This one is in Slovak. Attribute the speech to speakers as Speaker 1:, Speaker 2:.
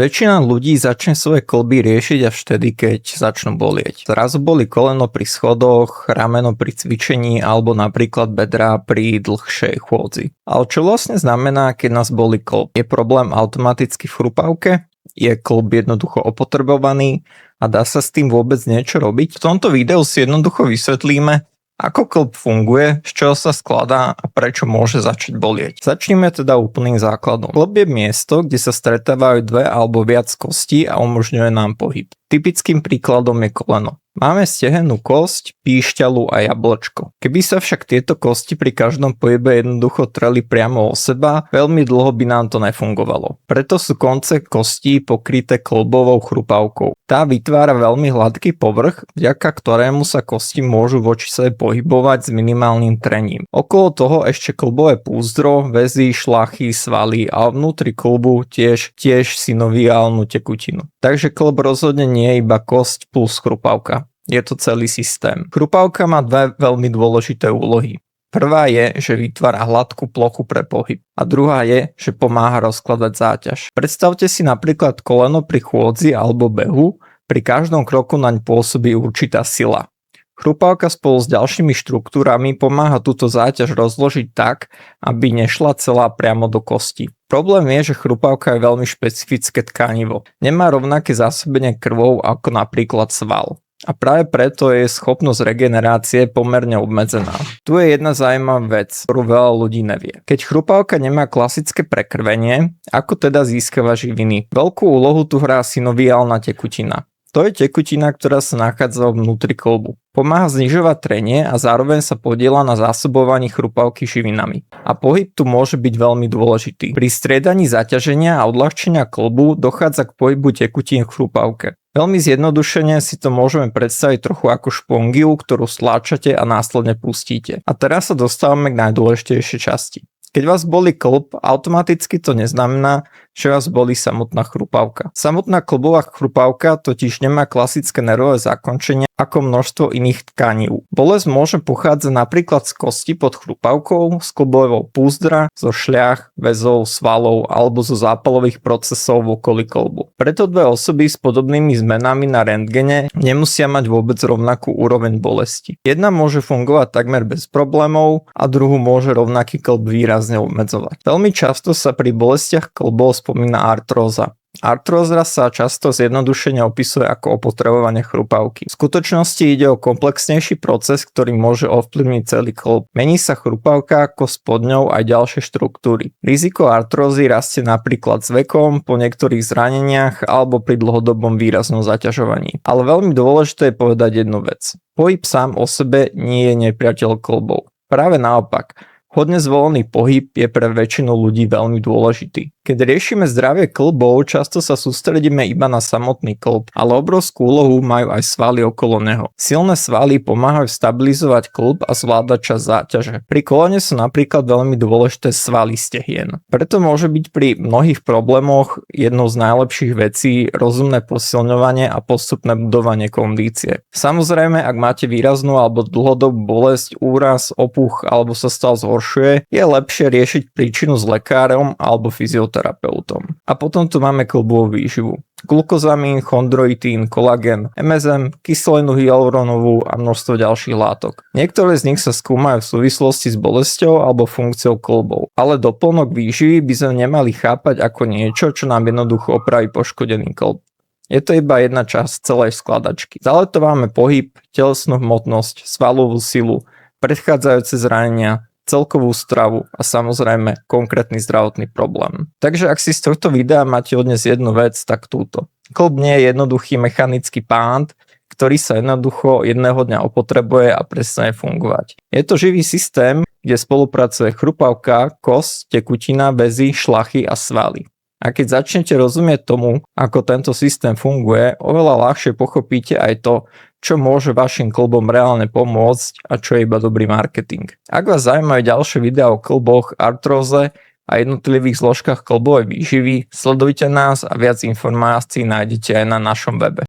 Speaker 1: Väčšina ľudí začne svoje kĺby riešiť až vtedy, keď začnú bolieť. Zrazu boli koleno pri schodoch, rameno pri cvičení alebo napríklad bedrá pri dlhšej chôdzi. Ale čo vlastne znamená, keď nás bolí kĺb? Je problém automaticky v chrupavke? Je kĺb jednoducho opotrebovaný a dá sa s tým vôbec niečo robiť? V tomto videu si jednoducho vysvetlíme, ako kĺb funguje, z čoho sa skladá a prečo môže začať bolieť. Začneme teda úplným základom. Kĺb je miesto, kde sa stretávajú dve alebo viac kostí a umožňuje nám pohyb. Typickým príkladom je koleno. Máme stehennú kosť, píšťalu a jablčko. Keby sa však tieto kosti pri každom pohybe jednoducho treli priamo o seba, veľmi dlho by nám to nefungovalo. Preto sú konce kostí pokryté kĺbovou chrupavkou. Tá vytvára veľmi hladký povrch, vďaka ktorému sa kosti môžu voči sebe pohybovať s minimálnym trením. Okolo toho ešte kĺbové púzdro, väzy, šlachy, svaly a vnútri kĺbu tiež synoviálnu tekutinu. Takže kĺb rozhodne nie je iba kosť plus chrupavka. Je to celý systém. Chrupavka má dve veľmi dôležité úlohy. Prvá je, že vytvára hladkú plochu pre pohyb. A druhá je, že pomáha rozkladať záťaž. Predstavte si napríklad koleno pri chôdzi alebo behu. Pri každom kroku naň pôsobí určitá sila. Chrupavka spolu s ďalšími štruktúrami pomáha túto záťaž rozložiť tak, aby nešla celá priamo do kosti. Problém je, že chrupavka je veľmi špecifické tkanivo. Nemá rovnaké zásobenie krvou ako napríklad sval. A práve preto je schopnosť regenerácie pomerne obmedzená. Tu je jedna zaujímavá vec, ktorú veľa ľudí nevie. Keď chrupavka nemá klasické prekrvenie, ako teda získava živiny? Veľkú úlohu tu hrá synoviálna tekutina. To je tekutina, ktorá sa nachádza vnútri kĺbu. Pomáha znižovať trenie a zároveň sa podieľa na zásobovaní chrupavky živinami. A pohyb tu môže byť veľmi dôležitý. Pri striedaní zaťaženia a odľahčenia kĺbu dochádza k pohybu tekutín v chrupavke. Veľmi zjednodušene si to môžeme predstaviť trochu ako špongiu, ktorú stláčate a následne pustíte. A teraz sa dostávame k najdôležitejšej časti. Keď vás bolí kĺb, automaticky to neznamená, že vás bolí samotná chrupavka. Samotná kĺbová chrupavka totiž nemá klasické nervové zakončenie ako množstvo iných tkaní. Bolesť môže pochádzať napríklad z kosti pod chrupavkou, z kĺbového púzdra, zo šľach, väzov, svalov alebo zo zápalových procesov v okolí kĺbu. Preto dve osoby s podobnými zmenami na rentgene nemusia mať vôbec rovnakú úroveň bolesti. Jedna môže fungovať takmer bez problémov a druhú môže rovnaký kĺb výrazne obmedzovať. Veľmi často sa pri bolestiach kĺbov spomína artróza. Artróza sa často zjednodušene opisuje ako opotrebovanie chrupavky. V skutočnosti ide o komplexnejší proces, ktorý môže ovplyvniť celý kĺb. Mení sa chrupavka, kost pod ňou aj ďalšie štruktúry. Riziko artrózy rastie napríklad s vekom, po niektorých zraneniach alebo pri dlhodobom výraznom zaťažovaní. Ale veľmi dôležité je povedať jednu vec. Pohyb sám o sebe nie je nepriateľ kĺbov. Práve naopak. Hodne zvolený pohyb je pre väčšinu ľudí veľmi dôležitý. Keď riešime zdravie kĺbov, často sa sústredíme iba na samotný kĺb, ale obrovskú úlohu majú aj svaly okolo neho. Silné svaly pomáhajú stabilizovať kĺb a zvládať časť záťaže. Pri kolene sú napríklad veľmi dôležité svaly stehien. Preto môže byť pri mnohých problémoch jednou z najlepších vecí rozumné posilňovanie a postupné budovanie kondície. Samozrejme, ak máte výraznú alebo dlhodobú bolesť, úraz, opuch alebo sa stav zhoršuje, je lepšie riešiť príčinu s lekárom alebo fyzioterapeutom. A potom tu máme kĺbovú výživu. Glukozamín, chondroitín, kolagén, MSM, kyselinu hyaluronovú a množstvo ďalších látok. Niektoré z nich sa skúmajú v súvislosti s bolesťou alebo funkciou kĺbov, ale doplnok výživy by sme nemali chápať ako niečo, čo nám jednoducho opraví poškodený kĺb. Je to iba jedna časť celej skladačky. Ďalej to máme pohyb, telesnú hmotnosť, svalovú silu, predchádzajúce zranenia, celkovú stravu a samozrejme konkrétny zdravotný problém. Takže ak si z tohto videa máte odnes jednu vec, tak túto. Kĺb nie je jednoduchý mechanický pánt, ktorý sa jednoducho jedného dňa opotrebuje a prestane fungovať. Je to živý systém, kde spolupracuje chrupavka, kosť, tekutina, väzy, šlachy a svaly. A keď začnete rozumieť tomu, ako tento systém funguje, oveľa ľahšie pochopíte aj to, čo môže vašim kĺbom reálne pomôcť a čo je iba dobrý marketing. Ak vás zaujímajú ďalšie videá o kĺboch, artróze a jednotlivých zložkách kĺbovej výživy, sledujte nás a viac informácií nájdete aj na našom webe.